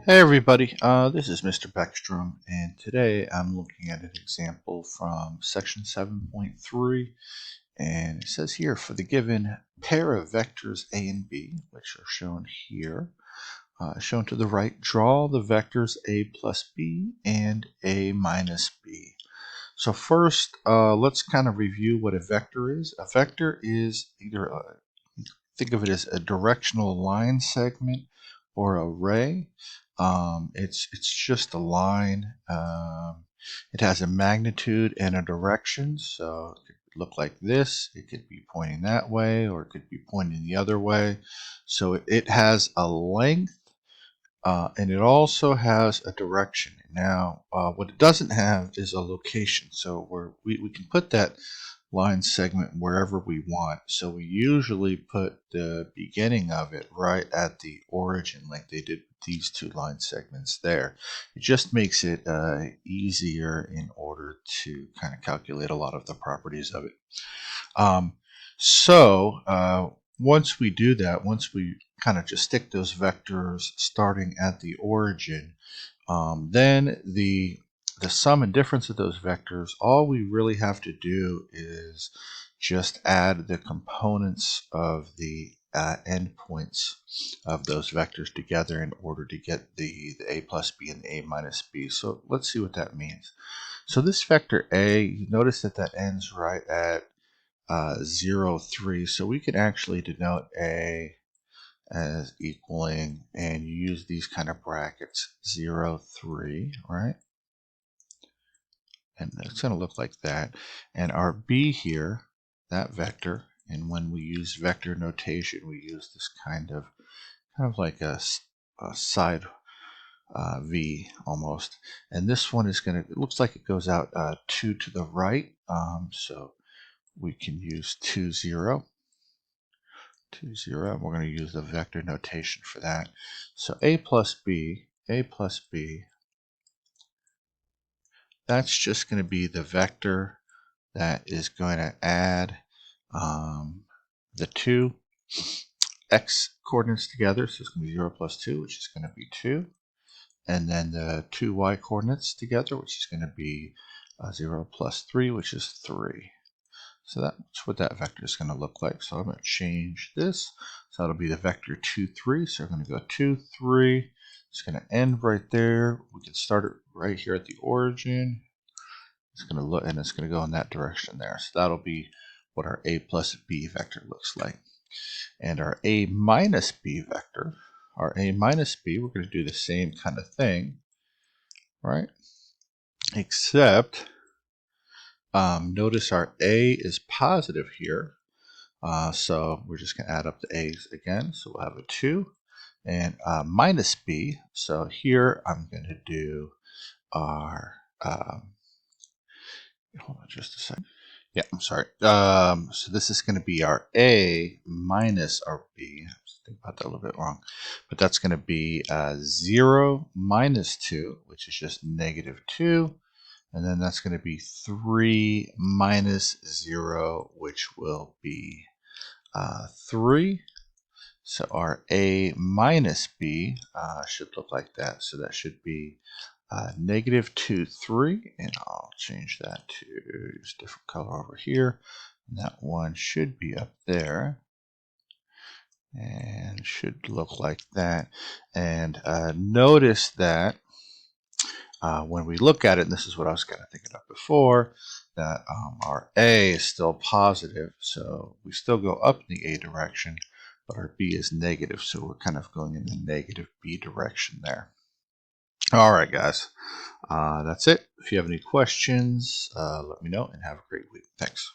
Hey everybody, this is Mr. Beckstrom, and today I'm looking at an example from section 7.3, and it says here, for the given pair of vectors a and b, which are shown here, shown to the right, draw the vectors a plus b and a minus b. So first, let's kind of review what a vector is. A vector is either think of it as a directional line segment or a ray. It's just a line. It has a magnitude and a direction, so it could look like this. It could be pointing that way, or it could be pointing the other way. So it has a length, and it also has a direction. Now, what it doesn't have is a location. So we can put that line segment wherever we want. So we usually put the beginning of it right at the origin, like they did with these two line segments there. It just makes it easier in order to kind of calculate a lot of the properties of it. Once we do that, once we kind of just stick those vectors starting at the origin, then the sum and difference of those vectors, all we really have to do is just add the components of the endpoints of those vectors together in order to get the a plus b and the a minus b. So let's see what that means. So this vector a, you notice that that ends right at 0, 3. So we can actually denote a as equaling, and you use these kind of brackets, 0, 3, right? And it's going to look like that. And our b here, that vector, and when we use vector notation, we use this kind of like a side v almost. And this one is going to, it looks like it goes out 2 to the right. So we can use 2, 0. 2, 0. We're going to use the vector notation for that. So a plus b, that's just going to be the vector that is going to add the two x coordinates together. So it's going to be 0 plus 2, which is going to be 2. And then the two y coordinates together, which is going to be 0 plus 3, which is 3. So that's what that vector is going to look like. So I'm going to change this. So that'll be the vector 2, 3. So we're going to go 2, 3. It's going to end right there. We can start it right here at the origin. It's going to look, and it's going to go in that direction there. So that'll be what our a plus b vector looks like. And our a minus b vector, we're going to do the same kind of thing, right? Except notice our a is positive here. So we're just going to add up the a's again. So we'll have a 2 and minus b. So here I'm going to do our, hold on just a second. Yeah, I'm sorry. So this is going to be our a minus our b. I was thinking about that a little bit wrong. But that's going to be 0 minus 2, which is just negative 2. And then that's going to be 3 minus 0, which will be 3. So our a minus b should look like that. So that should be negative 2, 3. And I'll change that to use a different color over here. And that one should be up there. And should look like that. And notice that when we look at it, and this is what I was kind of thinking of before, that our a is still positive, so we still go up in the a direction, but our b is negative, so we're kind of going in the negative b direction there. All right, guys, that's it. If you have any questions, let me know, and have a great week. Thanks.